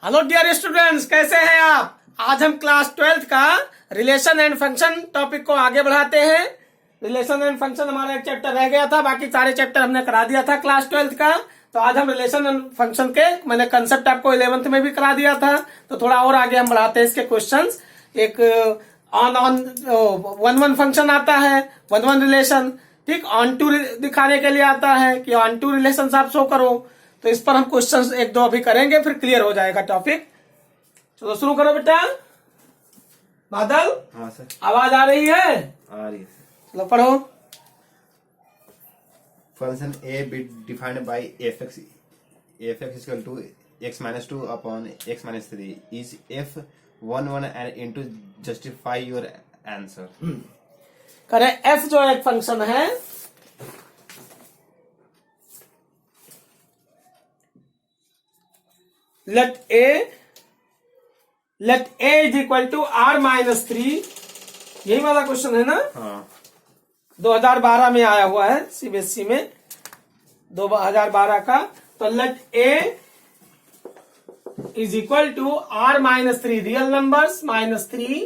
Hello dear students, कैसे हैं आप। आज हम क्लास 12th का रिलेशन एंड फंक्शन टॉपिक को आगे बढ़ाते हैं। रिलेशन एंड फंक्शन हमारा एक चैप्टर रह गया था, बाकी सारे चैप्टर हमने करा दिया था क्लास 12th का। तो आज हम रिलेशन एंड फंक्शन के मैंने कंसेप्ट आपको 11th में भी करा दिया था, तो थोड़ा और आगे हम बढ़ाते हैं इसके क्वेश्चंस। एक वन वन फंक्शन आता है, वन वन रिलेशन, ठीक, ऑन टू दिखाने के लिए आता है कि ऑन टू रिलेशन आप शो करो। तो इस पर हम क्वेश्चंस एक दो अभी करेंगे, फिर क्लियर हो जाएगा टॉपिक। चलो शुरू करो बेटा। बादल, हाँ सर, आवाज आ रही है? आ रही है सर। चलो पढ़ो। Function A B defined by f x equal to x minus 2 upon x minus 3 is f 1 1 and into justify your answer। करें f जो एक फंक्शन है, let a is equal to r minus 3, यही वाला question है ना? हाँ 2012 में आया हुआ है सीबीएसई में, 2012 का। तो let a is equal to r minus 3 real numbers minus 3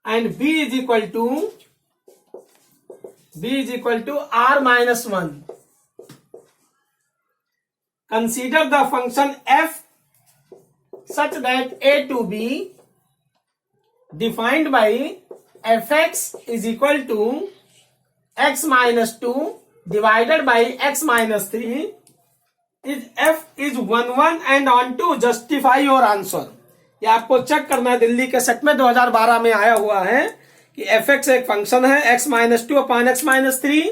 and b is equal to r minus 1। Consider the function f such that a to b defined by fx is equal to x minus 2 divided by x minus 3 is f is 1 1 and on to justify your answer। ये आपको check करना है, दिल्ली के set में 2012 में आया हुआ है कि fx एक फंक्शन है x minus 2 upon x minus 3।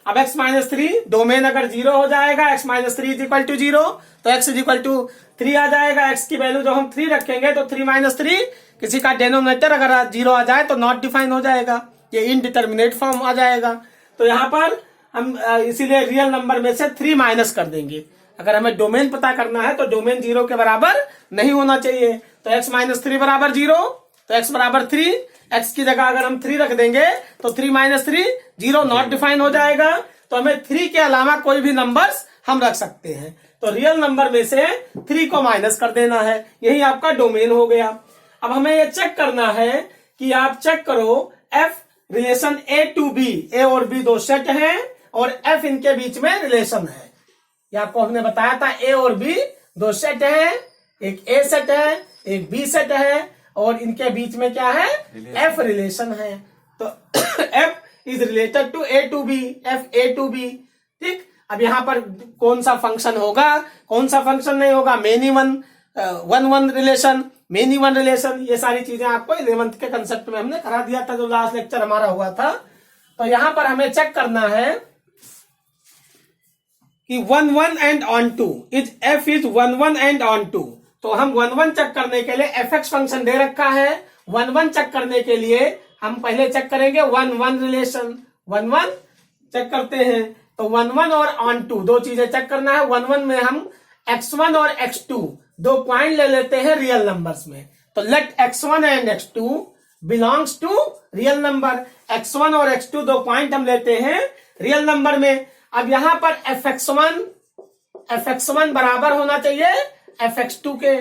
अब x माइनस 3 डोमेन अगर 0 हो जाएगा, x minus 3 is equal to 0, तो x इज इक्वल टू 3 आ जाएगा। x की वैल्यू जो हम 3 रखेंगे तो 3 माइनस 3 किसी का डेनोमिनेटर अगर 0 आ जाए तो नॉट डिफाइन हो जाएगा, ये इनडिटर्मिनेट फॉर्म आ जाएगा। तो यहाँ पर हम इसीलिए रियल नंबर में से 3 माइनस कर देंगे। अगर हमें डोमेन पता करना है तो डोमेन 0 के बराबर नहीं होना चाहिए। तो x माइनस 3 बराबर 0, तो x बराबर 3, x की जगह अगर हम 3 रख देंगे तो 3 माइनस 3 0 नॉट डिफाइन हो जाएगा। तो हमें 3 के अलावा कोई भी नंबर्स हम रख सकते हैं, तो रियल नंबर में से 3 को माइनस कर देना है, यही आपका डोमेन हो गया। अब हमें ये चेक करना है कि आप चेक करो f relation a to b, a और b दो सेट हैं और f इनके बीच में रिलेशन है। ये आपको हमने बताया था, a और b दो सेट है, एक a सेट है एक b सेट है और इनके बीच में क्या है? f रिलेशन है। तो f is related to a to b, f a to b, ठीक। अब यहाँ पर कौन सा फंक्शन होगा, कौन सा फंक्शन नहीं होगा, many one one relation, many one relation, ये सारी चीजें आपको 11th के कंसेप्ट में हमने करा दिया था जो लास्ट लेक्चर हमारा हुआ था। तो यहाँ पर हमें चेक करना है कि 1 1 and onto is f is 1 1 and onto. तो हम 1 1 चेक करने के लिए fx फंक्शन दे रखा है, 1 1 चेक करने के लिए हम पहले चेक करेंगे 1 1 रिलेशन, 1 1 चेक करते हैं। तो 1 1 और ऑन टू दो चीजें चेक करना है। 1 1 में हम x1 और x2 दो पॉइंट ले लेते हैं रियल नंबर्स में। तो let x1 and x2 belongs to real number, x1 और x2 दो पॉइंट हम लेते हैं रियल नंबर में। अब यहां पर fx1 बराबर होना चाहिए fx2 के,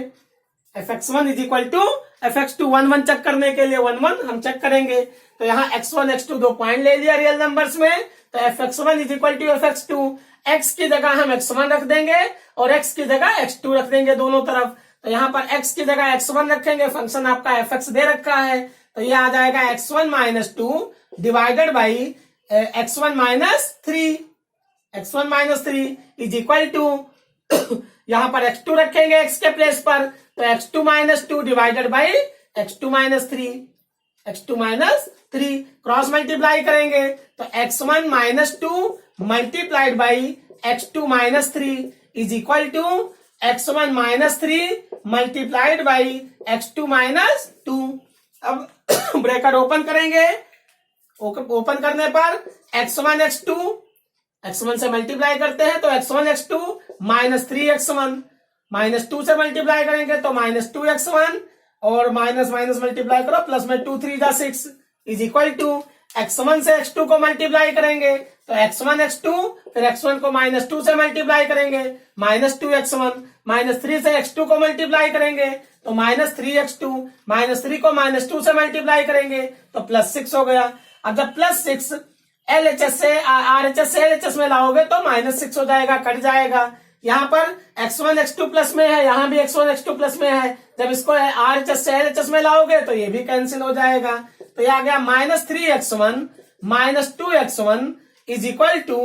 fx1 is equal to fx2। 1 1 check करने के लिए 1 1 हम चेक करेंगे। तो यहाँ x1 x2 दो पॉइंट ले लिया रियल नंबर्स में, तो fx1 is equal to fx2। x की जगह हम x1 रख देंगे और x की जगह x2 रख देंगे दोनों तरफ। तो यहाँ पर x की जगह x1 रखेंगे, फंक्शन आपका fx दे रखा है, तो ये आ जाएगा x1 minus 2 divided by x1 minus 3, x1 minus 3 is equal to यहाँ पर x2 रखेंगे x के प्लेस पर, तो x2 minus 2 divided by x2 minus 3, x2 minus 3 cross multiply करेंगे तो x1 minus 2 multiplied by x2 minus 3 is equal to x1 minus 3 multiplied by x2 minus 2। अब bracket open करेंगे, ओपन करने पर x1 x1 से multiply करते हैं तो x1 x2 minus 3x1, minus 2 से मल्टीप्लाई करेंगे तो माइनस 2x1 और माइनस माइनस मल्टीप्लाई करो, प्लस में 2 3 जा 6 इज इक्वल टू x1 से x2 को मल्टीप्लाई करेंगे तो x1 x2, फिर x1 को -2 से मल्टीप्लाई करेंगे, -2 x1, -3 से x2 को मल्टीप्लाई करेंगे तो -3 x2, -3 को -2 से मल्टीप्लाई करेंगे तो +6 हो गया। अब जब +6 LHS से RHS से LHS में लाओगे तो -6 हो जाएगा, कट जाएगा। यहाँ पर x1 x2 प्लस में है, यहाँ भी x1 x2 प्लस में है, जब इसको RHS से LHS में लाओगे तो ये भी कैंसिल हो जाएगा। तो ये आ गया -3x1 -2x1 is equal to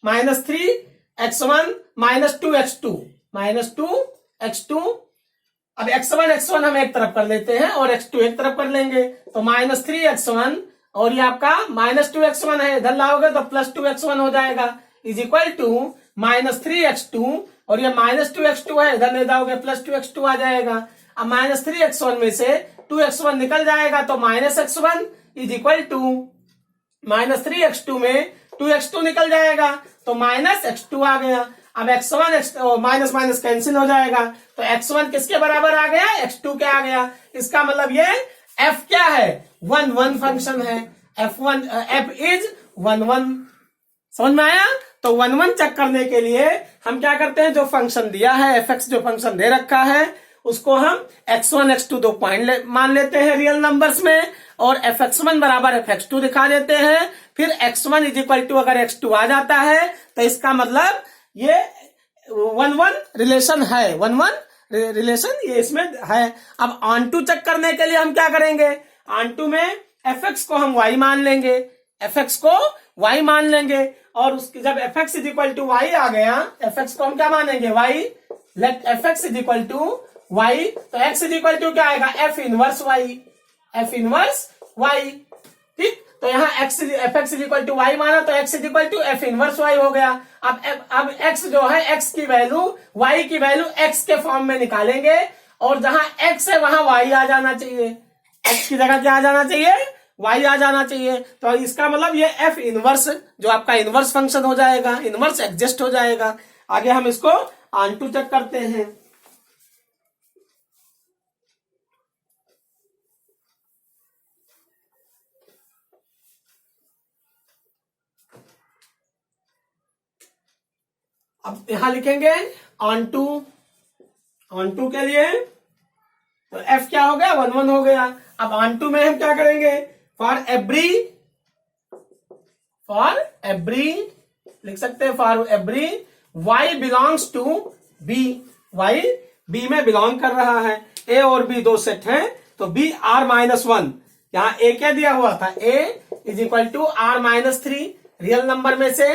-3x1 -2x2 -2x2। अब x1 हम एक तरफ कर लेते हैं और x2 एक तरफ कर लेंगे तो -3x1 और ये आपका -2x1 है, इधर लाओगे तो +2x1 हो जाएगा इज इक्वल टू -3x2 और ये -2x2 है, इधर ले जाओगे +2x2 आ जाएगा। अब -3x1 में से 2x1 निकल जाएगा तो -x1 is equal to -3x2 में 2x2 निकल जाएगा तो -x2 आ गया। अब x1 माइनस माइनस कैंसिल हो जाएगा तो x1 किसके बराबर आ गया, x2 के आ गया। इसका मतलब ये f क्या है, 1 फंक्शन है। f इज 1 समझ में आया। तो 1 चेक करने के लिए हम क्या करते हैं, जो फंक्शन दिया है fx जो फंक्शन दे रखा है उसको हम x1 x2 दो पॉइंट मान लेते हैं रियल नंबर्स में और fx1 बराबर fx2 दिखा देते हैं। फिर x1 इज इक्वल टू अगर x2 आ जाता है तो इसका मतलब ये 1 रिलेशन है, 1 रिलेशन ये इसमें है। अब ऑन टू चेक करने के लिए हम क्या करेंगे, ऑन टू में fx को हम y मान लेंगे, fx को y मान लेंगे और उसकी जब fx is equal to y आ गया, fx को हम क्या मानेंगे y, let fx is equal to y तो x इज इक्वल टू क्या आएगा, f इनवर्स y। ठीक, तो यहाँ fx is equal to y माना तो x is equal to f inverse y हो गया। अब x जो है x की वैल्यू y की वैल्यू x के फॉर्म में निकालेंगे और जहां x है वहां y आ जाना चाहिए, x की जगह क्या आ जाना चाहिए, y आ जाना चाहिए। तो इसका मतलब ये f इनवर्स जो आपका इनवर्स फंक्शन हो जाएगा, इनवर्स एडजस्ट हो जाएगा। आगे हम इसको ऑन टू चेक करते हैं। अब यहां लिखेंगे ऑन टू के लिए तो f क्या हो गया, 1 हो गया। अब ऑन टू में हम क्या करेंगे, फॉर एवरी लिख सकते हैं, for every y belongs to b, y b में बिलोंग कर रहा है। a और b दो सेट हैं तो b r-1, यहाँ a क्या दिया हुआ था, a is equal to r-3, real number में से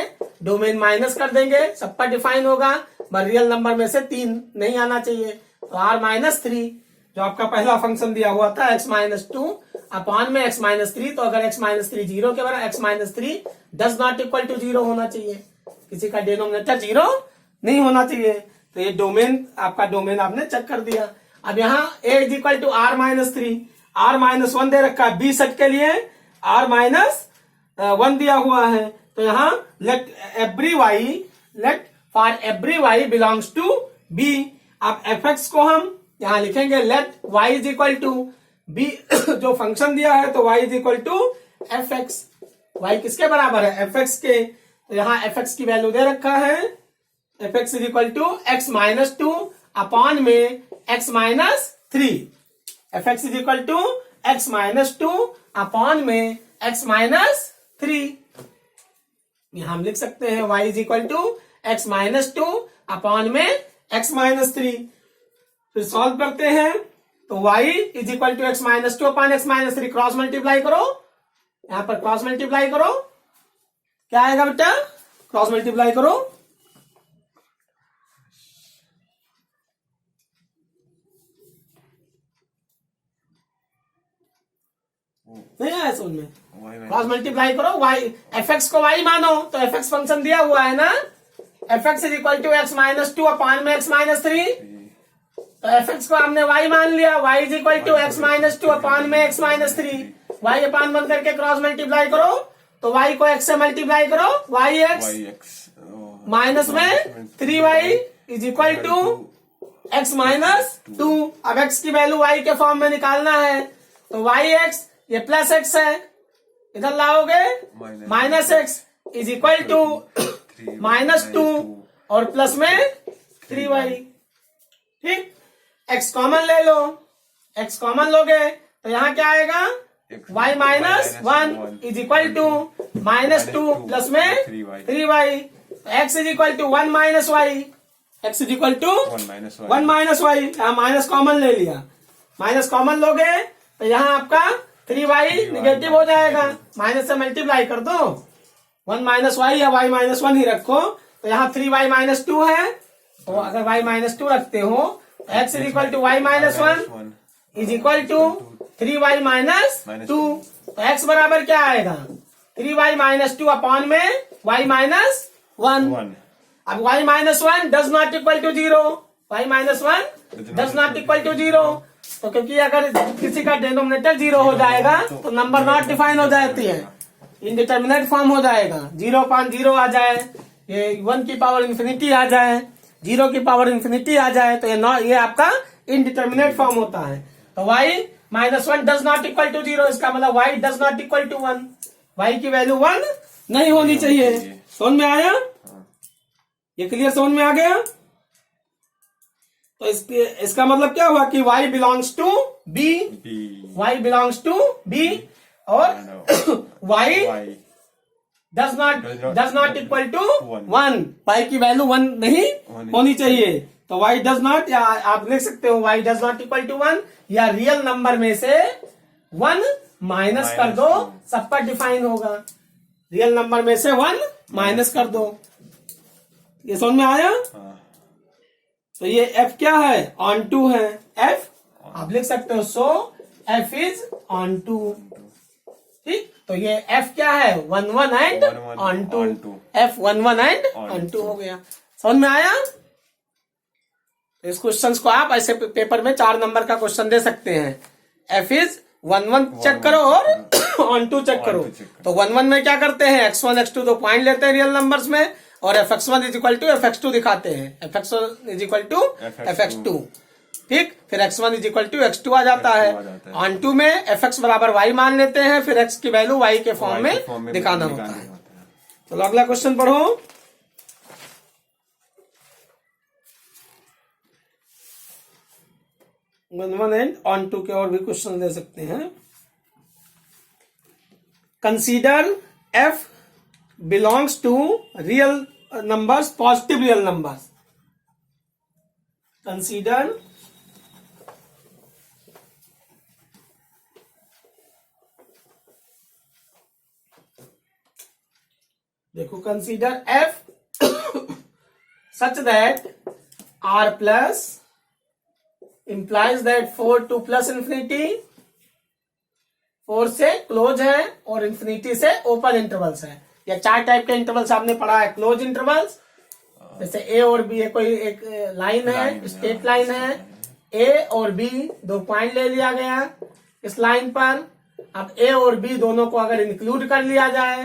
डोमेन माइनस कर देंगे, सबका डिफाइन होगा, पर रियल नंबर में से 3 नहीं आना चाहिए तो r-3 जो आपका पहला फंक्शन दिया हुआ था x-2 अपॉन में x-3, तो अगर x-3 0 के बराबर, x-3 does not equal to 0 होना चाहिए, किसी का डिनोमिनेटर 0 नहीं होना चाहिए। तो ये डोमेन आपने चेक कर दिया। अब यहाँ a is equal to r-3, r-1 दे रखा है b सेट के लिए, r-1 दिया हुआ है तो यहाँ let for every y belongs to b। अब fx को हम यहां लिखेंगे let y is equal to b, जो फंक्शन दिया है तो y is equal to fx, y किसके बराबर है, fx के। तो यहाँ fx की वैल्यू दे रखा है, fx is equal to x-2 upon में x-3, fx is equal to x-2 upon में x-3। यहां हम लिख सकते हैं y is equal to x-2 upon में x-3। फिर सॉल्व करते हैं तो y is equal to x-2 upon x-3, cross multiply करो, यहां पर क्रॉस मल्टीप्लाई करो, क्या आएगा बेटा, क्रॉस मल्टीप्लाई करो, नहीं आया समझ में, क्रॉस मल्टीप्लाई करो, y fx को y मानो तो fx फंक्शन दिया हुआ है ना, fx is equal to x-2 upon में x-3, तो fx को हमने y मान लिया, y is equal to x-2 upon में x-3, y अपान 1 करके क्रॉस मल्टीप्लाई करो तो y को x से मल्टीप्लाई करो, yx माइनस में 3y is equal to x-2। अब x की वैल्यू y के फॉर्म में निकालना है तो yx ये प्लस x है, इधर लाओगे minus x, is equal to -2 और प्लस में 3y। ठीक, x कॉमन ले लो, x कॉमन लोगे तो यहाँ क्या आएगा, y -1 is equal to -2 plus में 3y। x is equal to 1 - y, x is equal to 1 - y। यहाँ माइनस कॉमन ले लिया, माइनस कॉमन लोगे तो यहाँ आपका 3y निगेटिव हो जाएगा, माइनस से मल्टीप्लाई कर दो, 1 - y या y -1 ही रखो तो यहाँ 3y -2 है। तो अगर y -2 रखते हो तो x is equal to y -1 is equal to 3y -2। तो x बराबर क्या आएगा, 3y -2 अपॉन में y -1। अब y -1 does not equal to 0, y -1 does not equal to 0। तो क्योंकि अगर किसी का डिनोमिनेटर 0 हो जाएगा तो नंबर नॉट डिफाइन हो जाती है, इनडिटर्मिनेट फॉर्म हो जाएगा, 0/0 आ जाए, ये 1 की पावर इन्फिनिटी आ जाए, 0 की पावर इन्फिनिटी आ जाए, तो ये आपका इनडिटर्मिनेट फॉर्म होता है। तो y -1 does not equal to 0, इसका मतलब y does not equal to 1, y की वैल्यू 1 नहीं होनी चाहिए। समझ में आया, ये क्लियर समझ में आ गया। तो इसका मतलब क्या हुआ कि y belongs to b, y belongs to b और y does not equal to 1, y की वैल्यू 1 नहीं होनी चाहिए। तो y डज नॉट, या आप लिख सकते हो y does not equal to 1, या रियल नंबर में से 1 माइनस कर दो, सब पर डिफाइन होगा, रियल नंबर में से 1 माइनस कर दो। ये समझ में आया। तो ये f क्या है, ऑन टू है, f आप लिख सकते हो so f is onto. ठीक, तो ये f क्या है, 1 1 and onto, f 1 1 and onto हो गया। समझ में आया। इस क्वेश्चन को आप ऐसे पेपर में 4 नंबर का क्वेश्चन दे सकते हैं, f इज 1 1 चेक करो और ऑन टू चेक करो। तो 1 1 में क्या करते हैं, x1 x2 दो पॉइंट लेते हैं रियल नंबर्स में, और fx1 is equal to fx2 दिखाते हैं, fx1 is equal to fx2। ठीक, फिर x1 is equal to x2 आ जाता है। ऑन टू में fx बराबर y मान लेते हैं, फिर x की वैल्यू y के फॉर्म में दिखाना होता है। चलो अगला क्वेश्चन पढ़ो। 1 1 एंड ऑन टू के और भी क्वेश्चन दे सकते हैं। Consider f belongs to real numbers, positive real numbers. Consider देखो, consider f such that r plus implies that 4 to plus infinity 4 से क्लोज है और इंफिनिटी से ओपन इंटरवल्स है। या 4 टाइप के इंटरवल्स आपने पढ़ा है, क्लोज इंटरवल्स, जैसे ए और बी है, कोई एक लाइन है, स्ट्रेट लाइन है, ए और बी दो पॉइंट ले लिया गया इस लाइन पर। अब ए और बी दोनों को अगर इंक्लूड कर लिया जाए,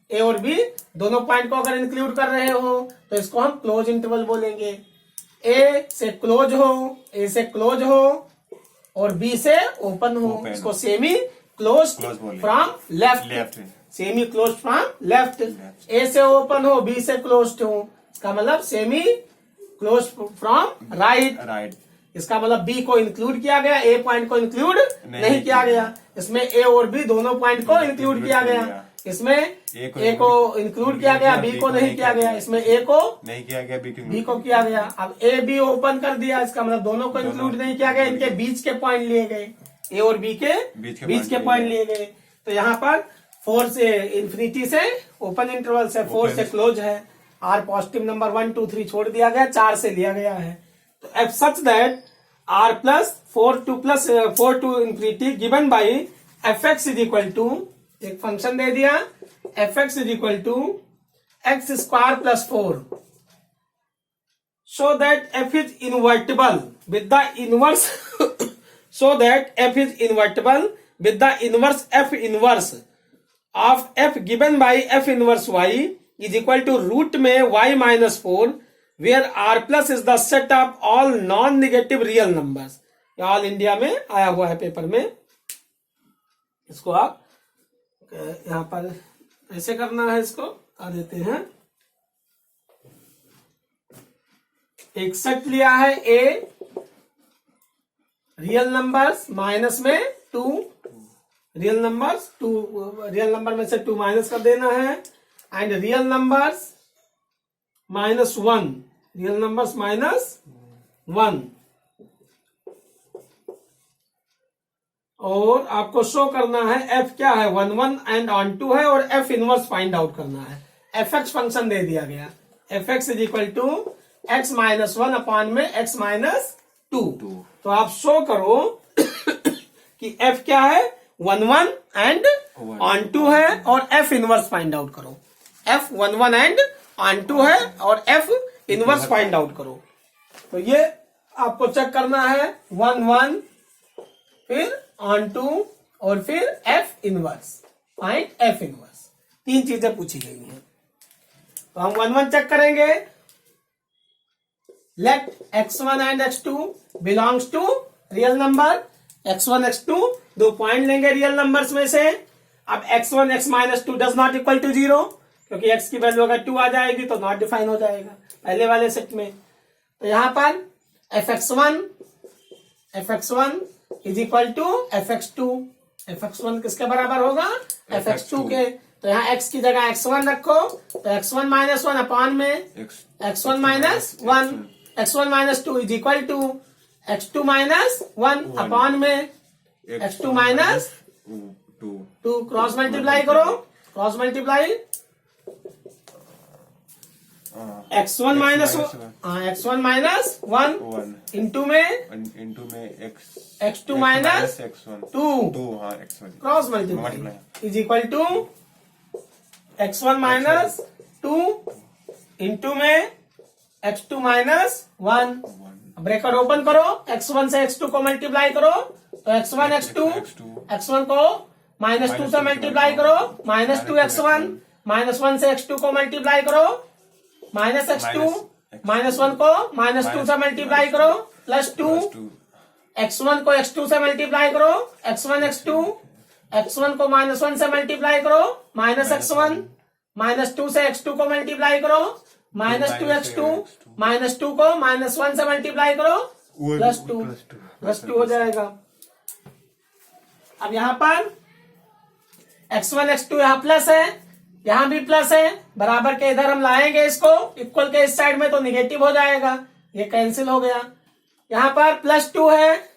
ए और बी दोनों पॉइंट को अगर इंक्लूड कर रहे हो तो इसको हम क्लोज इंटरवल बोलेंगे। ए से क्लोज हो, ए से क्लोज हो और बी से ओपन हो, इसको semi close from left, semi close from left. A से ओपन हो, बी से क्लोज हो, इसका मतलब सेमी क्लोज फ्रॉम राइट। इसका मतलब बी को इंक्लूड किया गया, ए पॉइंट को इंक्लूड नहीं किया गया। इसमें ए और बी दोनों पॉइंट को इंक्लूड किया गया। इसमें ए को इंक्लूड किया गया, बी को नहीं किया गया। इसमें ए को नहीं किया गया, बी को किया गया। अब ए बी ओपन कर दिया, इसका मतलब दोनों को इंक्लूड नहीं किया गया, इनके बीच के पॉइंट लिए गए, ए और बी के बीच के पॉइंट लिए गए। तो यहाँ पर 4 से इंफिनिटी से ओपन इंटरवल से 4 से क्लोज है, आर पॉजिटिव नंबर 1 2 3 छोड़ दिया गया, 4 से लिया गया है। तो f such that R plus 4 to infinity given by f x is equal to, एक फंक्शन दे दिया, f x is equal to x square plus 4, so that f is invertible with the inverse so that f is invertible with the inverse f inverse of f given by f inverse y is equal to root में y minus 4 where r plus is the set of all non-negative real numbers। All India में आया हुआ है paper में, इसको आप यहाँ पर ऐसे करना है, इसको आ देते हैं। 61 लिया है ए, रियल नंबर्स माइनस में 2, रियल नंबर्स 2, रियल नंबर में से 2 माइनस कर देना है, and real numbers -1, real numbers -1, और आपको शो करना है एफ क्या है, 1 1 एंड ऑन 2 है, और एफ इनवर्स फाइंड आउट करना है। एफ एक्स फंक्शन दे दिया गया, f x is equal to x -1 upon में x -2। तो आप शो करो कि f क्या है, 1 1 एंड ऑन 2 है, और f इनवर्स फाइंड आउट करो। f 1 1 एंड ऑन 2 है और f इनवर्स फाइंड आउट करो। तो ये आपको चेक करना है, 1 1 फिर ऑन 2 और फिर f inverse, find f inverse. 3 चीजें पूछी गई हैं। तो हम 1 1 चेक करेंगे। Let x1 and x2 belongs to real number, x1 x2 दो पॉइंट लेंगे रियल नंबर्स में से। अब x1 x -2 does not equal to 0, क्योंकि x की वैल्यू अगर 2 आ जाएगी तो नॉट डिफाइन हो जाएगा पहले वाले सेट में। तो यहां पर fx1 is equal to fx2, fx1 किसके बराबर होगा, fx2 के। तो यहाँ x की जगह x1 रखो, तो x1 -1 अपॉन में x1 -1, x1 -2 is equal to x2 -1 upon में x2 -2। क्रॉस मल्टीप्लाई करो, क्रॉस मल्टीप्लाई x1 -1 इंटू में x2 -2 cross multiply is equal to x1 -2 into में x2 -1। ब्रेकर ओपन करो, x1 से x2 को मल्टीप्लाई करो, तो x1 x1 को -2 से मल्टीप्लाई करो, -2x1, -1 से x2 को मल्टीप्लाई करो, -x2, -1 को -2 से मल्टीप्लाई करो, +2, x1 को x2 से मल्टीप्लाई करो, x1 x1 को -1 से मल्टीप्लाई करो, -x1, -2 से x2 को मल्टीप्लाई करो, -2x2, -2 को -1 से मल्टीप्लाई करो, +2 हो जाएगा। अब यहां पर x1 x2 यहां प्लस है, यहां भी प्लस है, बराबर के इधर हम लाएंगे इसको, इक्वल के इस साइड में तो निगेटिव हो जाएगा, ये कैंसिल हो गया। यहां पर +2 है,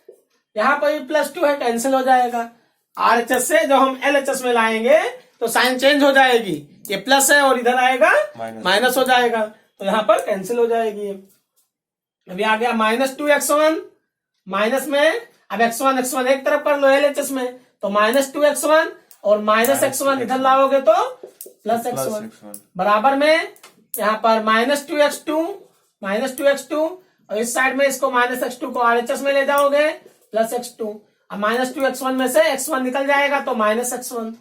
यहां पर भी +2 है, कैंसिल हो जाएगा। RHS से जो हम LHS में लाएंगे तो साइन चेंज हो जाएगी, ये प्लस है और इधर आएगा माइनस हो जाएगा, तो यहां पर कैंसिल हो जाएगी। अभी आ गया -2x1, माइनस में अब x1 एक तरफ कर लो LHS में, तो -2x1 और -x1 इधर लाओगे तो +x1 बराबर में यहाँ पर -2x2 और इस साइड में इसको -x2 को RHS में ले जाओगे +x2। अब -2x1 में से x1 निकल जाएगा तो -x1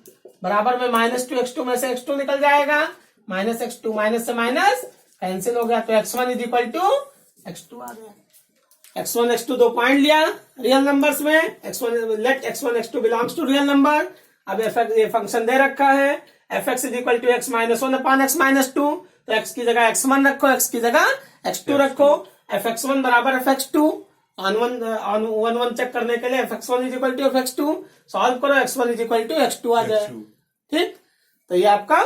बराबर में -2x2 में से x2 निकल जाएगा, -x2, माइनस से माइनस कैंसिल हो गया, तो x1 is equal to x2 आ गया। x1 x2 दो पॉइंट लिया रियल नंबर्स में, let x1 x2 belongs to real number. अब ये फंक्शन दे रखा है, fx is equal to x -1 upon x -2, तो x की जगह x1 रखो, x की जगह x2 रखो, fx1 बराबर fx2, ऑन 1 चेक करने के लिए fx1 is equal to fx2 solve करो, x1 is equal to x2 आ जाए। ठीक, तो ये आपका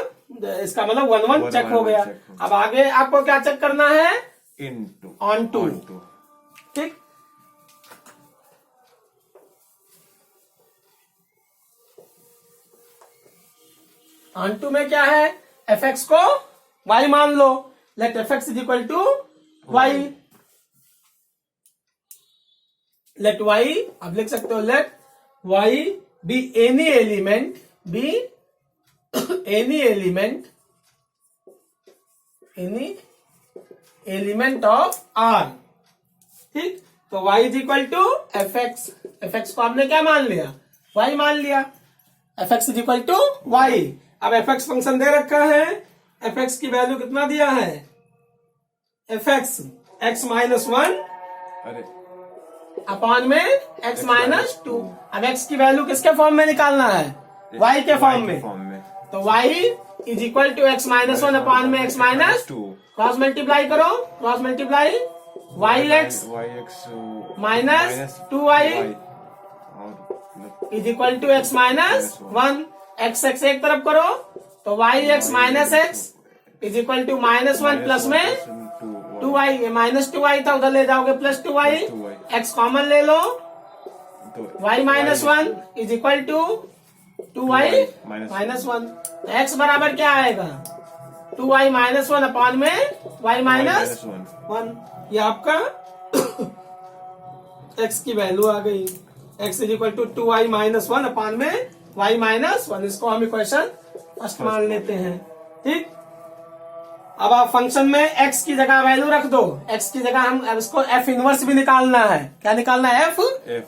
इसका मतलब 1 1 चेक हो गया। अब आगे आपको क्या चेक करना है, ऑन 2। ठीक, ऑन 2 में क्या है, fx को y मान लो, let fx is equal to y, let y आप लिख सकते हो, let y be any element of R। ठीक, तो y is equal to fx को आपने क्या मान लिया, y मान लिया, fx is equal to y। अब fx फंक्शन दे रखा है, fx की वैल्यू कितना दिया है, fx x -1 अपॉन में x -2। अब x की वैल्यू किसके फॉर्म में निकालना है, y के फॉर्म में, तो y is equal to x minus one upon में x minus two cross multiply करो, cross multiply y x minus 2y is equal to x minus 1, x x एक तरफ करो तो y x minus x is equal to minus 1 plus में 2y, ये minus 2y था उधर ले जाओगे प्लस 2y, x कॉमन ले लो, y minus 1 is equal to 2y minus 1, तो x बराबर क्या आएगा 2y माइनस 1 अपॉन में y माइनस 1। ये आपका x की वैल्यू आ गई, x is equal to 2y minus 1 upon में y माइनस 1। इसको हम इक्वेशन फर्स्ट मान लेते हैं। ठीक, अब आप फंक्शन में x की जगह वैल्यू रख दो, x की जगह हम अब इसको f इनवर्स भी निकालना है। क्या निकालना है? f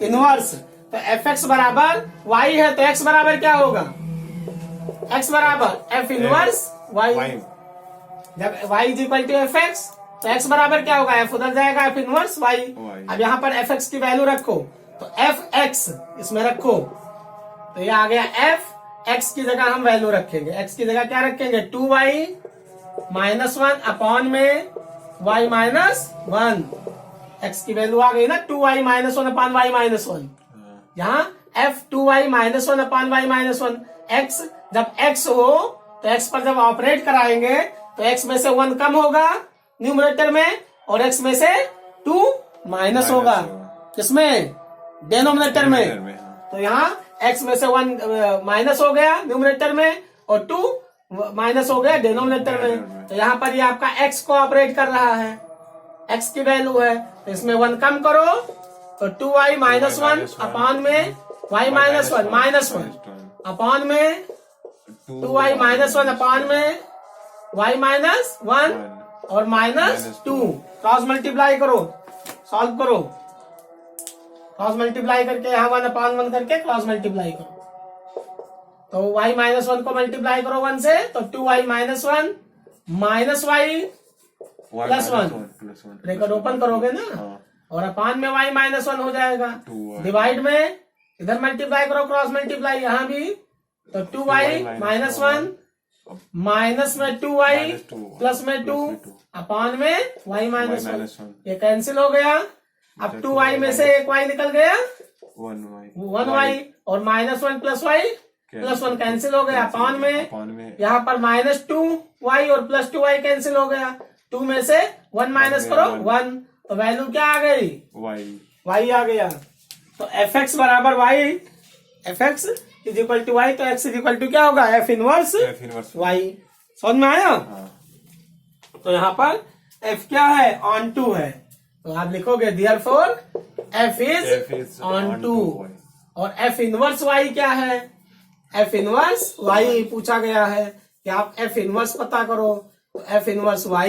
inverse. तो fx बराबर y है तो x बराबर क्या होगा? x बराबर f इनवर्स y। जब y is equal to f x तो x बराबर क्या होगा? f उधर जाएगा, f इनवर्स y। अब यहाँ पर fx की वैल्यू रखो तो fx इसमें रखो तो ये आ गया f, x की जगह हम वैल्यू रखेंगे, x की जगह क्या रखेंगे 2y माइनस 1 अपॉन में y माइनस 1। x की वैल्यू आ गई ना 2y minus 1 upon y minus 1। यहाँ f 2y minus 1 upon y minus 1। x जब x हो तो x पर जब ऑपरेट कराएंगे तो x में से 1 कम होगा न्यूमरेटर में और x में से 2 माइनस होगा। किसमें? डेनोमिनेटर में। तो यहाँ x में से 1 माइनस हो गया न्यूमरेटर में और 2 माइनस हो गया डेनोमिनेटर में। तो यहाँ पर ये आपका x को ऑपरेट कर रहा है, x की वैल्यू है तो इसमें 1 कम करो तो 2y माइनस 1 अपॉन में y माइनस 1 माइनस 1 अपॉन में 2y माइनस 1 अपॉन में y माइनस 1 और माइनस 2। क्रॉस मल्टीप्लाई करो, सॉल्व करो, क्रॉस मल्टीप्लाई करके यहाँ 1 अपॉन 1 करके क्रॉस मल्टीप्लाई करो तो y माइनस 1 को मल्टीप्लाई करो 1 से तो 2y minus 1 minus y plus 1 bracket open करोगे ना और अपॉन में y माइनस 1 हो जाएगा। डिवाइड में इधर मल्टीप्लाई करो, क्रॉस मल्टीप्लाई यहाँ भी तो 2y माइनस 1 माइनस में 2y प्लस में 2 अपॉन में y माइनस 1। ये कैंसिल हो गया। अब 2y में से एक y निकल गया 1y और minus 1 plus y plus 1 cancel हो गया। अपॉन में यहाँ पर माइनस 2y और प्लस 2y कैंसिल हो गया। 2 में से 1 माइनस करो 1 तो वैल्यू क्या आ गई? y आ गया। तो fx बराबर y, fx is equal to y तो x इज इक्वल टू क्या होगा? f inverse y। समझ में आया? तो यहाँ पर f क्या है? ऑन टू है तो आप लिखोगे therefore f is onto. और f इनवर्स y क्या है? f इनवर्स y पूछा गया है कि आप f इनवर्स पता करो तो f inverse y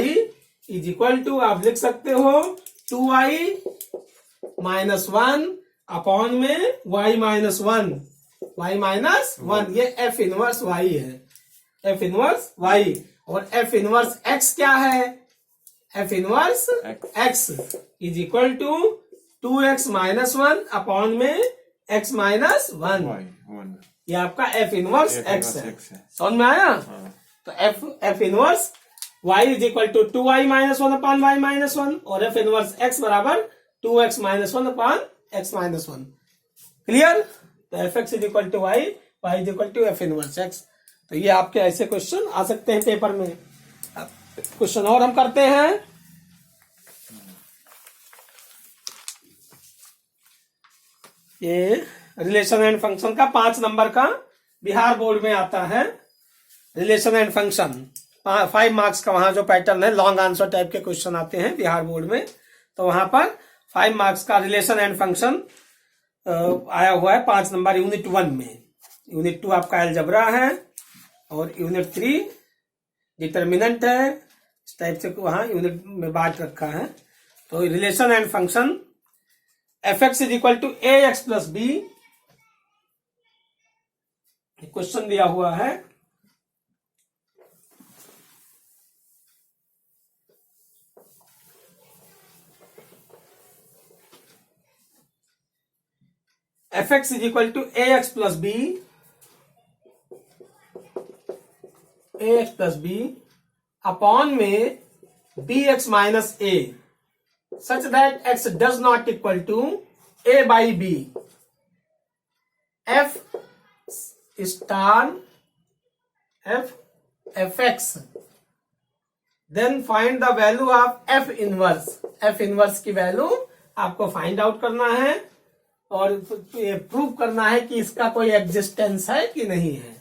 is equal to आप लिख सकते हो 2y माइनस 1 अपॉन में y माइनस 1, y माइनस 1। ये f इनवर्स y है, f इनवर्स y। और f इनवर्स x क्या है? f inverse x is equal to 2x minus 1 upon में x माइनस 1। ये आपका f इनवर्स x है। समझ में आया? तो f inverse y is equal to 2y minus 1 upon y minus 1 और f इनवर्स x बराबर 2x minus 1 upon x minus 1। Clear? तो fx is equal to y, y is equal to f inverse x। तो ये आपके ऐसे question आ सकते हैं paper में। क्वेश्चन और हम करते हैं। ये रिलेशन एंड फंक्शन का 5 नंबर का बिहार बोर्ड में आता है। रिलेशन एंड फंक्शन 5 मार्क्स का वहां जो पैटर्न है, लॉन्ग आंसर टाइप के क्वेश्चन आते हैं बिहार बोर्ड में। तो वहां पर 5 मार्क्स का रिलेशन एंड फंक्शन आया हुआ है 5 नंबर यूनिट 1 में। यूनिट 2 आपका अलजेब्रा है और यूनिट 3 डिटर्मिनेंट है। इस टाइप से वहां यूनिट में बांट रखा है। तो relation and function fx is equal to ax plus b question दिया हुआ है। fx is equal to ax plus b a x plus b upon में b x minus a such that x does not equal to a by b f star f x then find the value of f inverse की value आपको find out करना है और prove करना है कि इसका कोई एग्जिस्टेंस है कि नहीं है।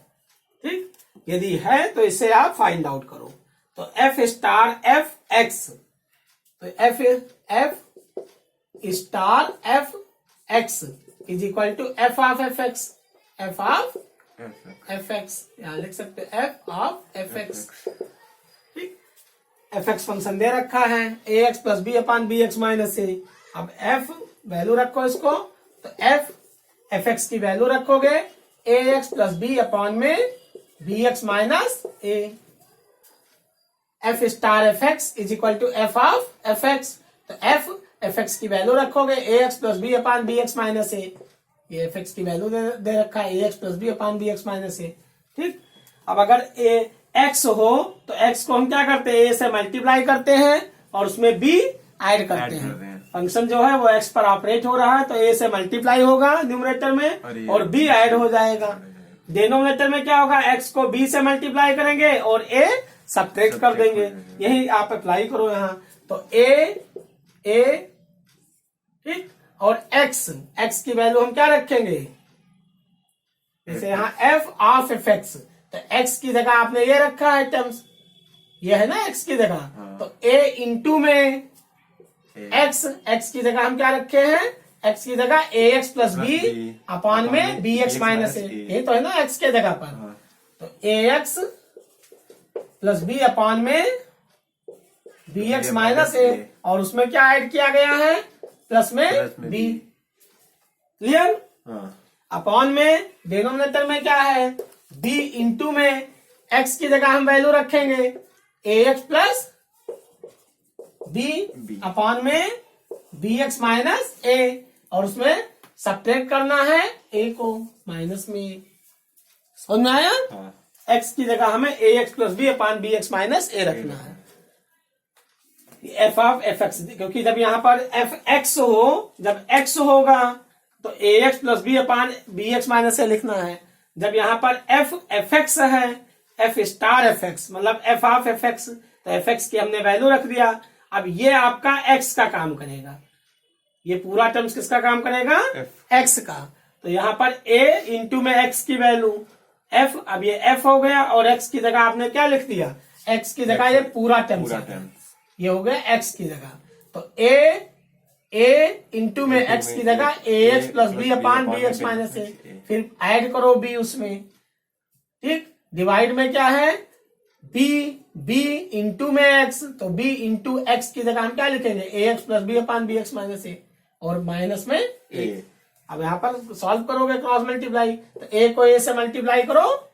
ठीक, यदि है तो इसे आप फाइंड आउट करो। तो एफ स्टार एफ एक्स, तो f star f x is equal to f of f x, f of f x, यहां लिख सकते हैं एफ ऑफ एफ एक्स। ठीक, एफ एक्स फंक्शन दे रखा है a x plus b upon b x minus a. अब f value रखो इसको, तो एफ एक्स की वैल्यू रखोगे a x plus b upon में b x minus a. F star f x is equal to f of f x, तो f x की value रखोगे a x plus b upon b x minus a. ये f x की value दे रखा है a x plus b upon b x minus a. ठीक, अब अगर ए एक्स हो तो एक्स को हम क्या करते हैं, ए से मल्टीप्लाई करते हैं और उसमें बी ऐड करते हैं। फंक्शन जो है वो एक्स पर ऑपरेट हो रहा है तो ए से मल्टीप्लाई होगा न्यूमरेटर में और बी ऐड हो जाएगा। डिनोमिनेटर में क्या होगा, एक्स को बी से मल्टीप्लाई करेंगे और ए सब्ट्रैक्ट कर देंगे। यही आप अप्लाई करो यहाँ, तो ए ठीक, और एक्स की वैल्यू हम क्या रखेंगे, जैसे यहाँ एफ ऑफ एफ एक्स, तो एक्स की जगह आपने ये रखा है टर्म्स, ये है ना एक्स की जगह, तो ए इंटू में एक्स की जगह हम क्या रखे हैं, एक्स की जगह a x plus b upon में बी एक्स माइनस ए, ये तो है ना एक्स के जगह पर। तो a x plus b upon में बी एक्स माइनस ए, और उसमें क्या ऐड किया गया है, प्लस में बी। क्लियर, अपॉन में डिनोमिनेटर में क्या है, बी इंटू में एक्स की जगह हम वैल्यू रखेंगे ए एक्स प्लस बी अपॉन में बी एक्स माइनस ए, और उसमें सब्ट्रैक्ट करना है ए को माइनस में। समझ में आया, एक्स की जगह हमें a x plus b upon b x minus a रखना है, एफ ऑफ एफ एक्स, क्योंकि जब यहाँ पर एफ एक्स हो, जब एक्स होगा तो a x plus b upon b x minus a लिखना है। जब यहाँ पर एफ एक्स है, एफ स्टार एफ एक्स मतलब एफ ऑफ एफ एक्स, तो एफ एक्स की हमने वैल्यू रख दिया। अब ये आपका एक्स का काम करेगा, ये पूरा टर्म्स किसका काम करेगा, एक्स का। तो यहाँ पर ए इंटू में एक्स की वैल्यू एफ, अब ये एफ हो गया और एक्स की जगह आपने क्या लिख दिया, एक्स की जगह ये पूरा टर्म्स, ये हो गया एक्स की जगह। तो ए इंटू में एक्स की जगह a x plus b upon b x minus a, फिर ऐड करो बी उसमें। ठीक, डिवाइड में क्या है, बी इंटू में एक्स, तो बी इंटू एक्स की जगह हम क्या लिखेंगे, a x plus b upon b x minus a, और माइनस में ए। अब यहाँ पर सॉल्व करोगे क्रॉस मल्टीप्लाई, तो ए को ए से मल्टीप्लाई करो,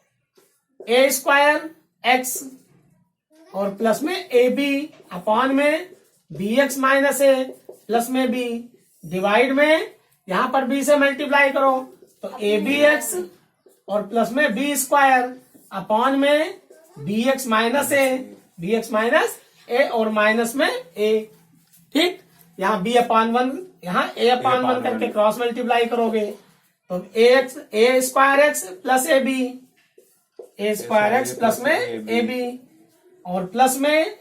ए स्क्वायर एक्स और प्लस में ए बी अपॉन में बी एक्स माइनस ए प्लस में बी, डिवाइड में यहाँ पर बी से मल्टीप्लाई करो, तो ए बी एक्स और प्लस में बी स्क्वायर अपॉन में बी एक्स माइनस ए और माइनस में ए। ठीक, यहाँ बी अपॉन वन, यहाँ ए अपॉन वन करके क्रॉस मल्टीप्लाई करोगे, तो a square x plus a square x plus में ए बी, और प्लस में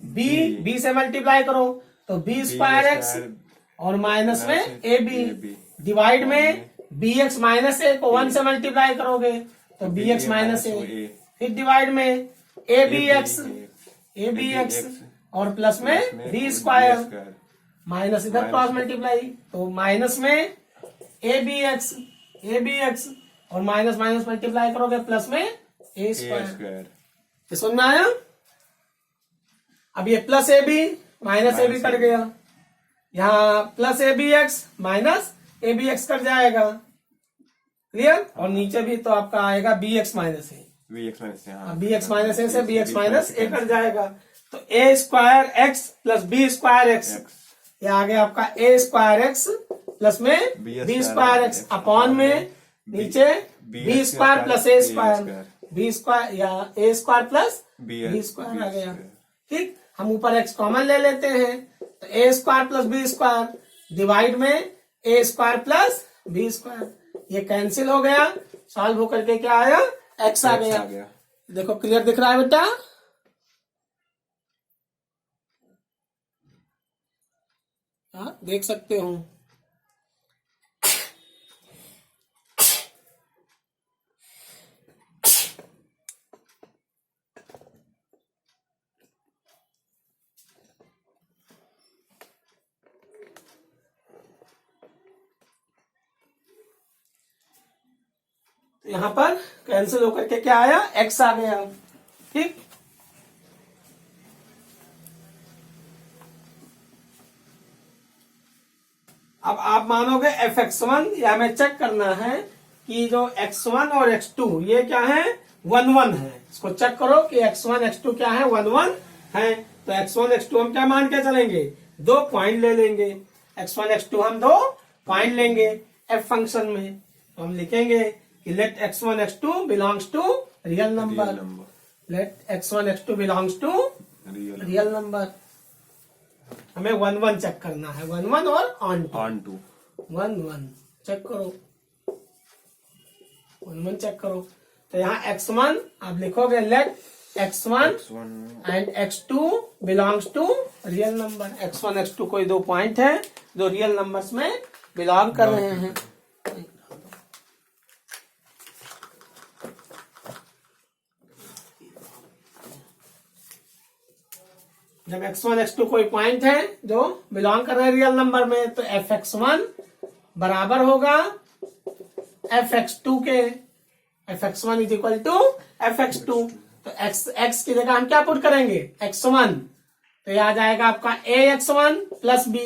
बी से मल्टीप्लाई करो, तो बी स्क्वायर एक्स और माइनस में ए बी, डिवाइड में बी एक्स माइनस ए को वन से मल्टीप्लाई करोगे, तो बी एक्स माइनस ए, फिर डिवाइड में ए बी एक्स और प्लस में बी स्क्वायर, माइनस इधर क्रॉस मल्टीप्लाई, तो माइनस में ए बी एक्स और माइनस माइनस मल्टीप्लाई करोगे प्लस में ए स्क्वायर। समझ में आया, अब ये plus a b minus a b cut गया, यहाँ plus a b x minus a b x cut जाएगा। क्लियर, और नीचे भी तो आपका आएगा b x minus a, b x minus ए से b x minus a cut जाएगा, तो a square x plus b square x, ये आ गया आपका ए स्क्वायर एक्स प्लस में बी स्क्वायर एक्स अपॉन में नीचे b square plus a square, b square या a square plus b b square आ गया। ठीक, हम ऊपर एक्स कॉमन ले लेते हैं, तो a square plus b square divide में a square plus b square, ये कैंसिल हो गया। सॉल्व होकर के क्या आया, एक्स आ गया। देखो क्लियर दिख रहा है बेटा? हाँ, देख सकते हो। तो यहां पर कैंसिल होकर के क्या आया, एक्स आ गया। ठीक, अब आप मानोगे fx1, या हमें चेक करना है कि जो x1 और x2 ये क्या है, 1 1 है। इसको चेक करो कि x1 x2 क्या है, 1 1 है। तो x1 x2 हम क्या मान के चलेंगे, 2 पॉइंट ले लेंगे। x1 x2 हम 2 पॉइंट लेंगे f फंक्शन में। तो हम लिखेंगे कि let x1 x2 belongs to real number. Let x1 x2 belongs to real number. हमें 1 1 चेक करना है, 1 1 और ऑन टू 1 1 चेक करो, 1 1 चेक करो। तो यहाँ x1 आप लिखोगे let x1 and x2 belongs to real number. x1 x2 कोई 2 पॉइंट है जो रियल नंबर्स में बिलोंग कर रहे हैं। जब x1 x2 कोई पॉइंट है जो बिलोंग कर रहे हैं रियल नंबर में, तो fx1 बराबर होगा fx2 के। fx1 is equal to fx2। तो x की जगह हम क्या पुट करेंगे, x1। तो यह आ जाएगा आपका ax1 प्लस b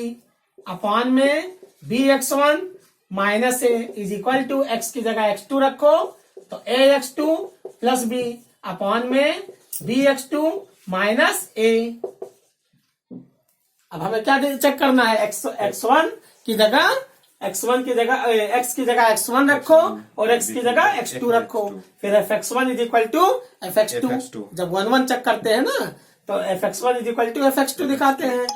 अपॉन में bx1 minus a is equal to x की जगह x2 रखो, तो ax2 प्लस b अपॉन में bx2 माइनस a। अब हमें क्या चेक करना है, x1 की जगह x1 की जगह x की जगह x1 रखो और x की जगह x2 रखो। फिर fx1 is equal to fx2। जब 1 1 चेक करते हैं ना, तो fx1 is equal to fx2 दिखाते हैं।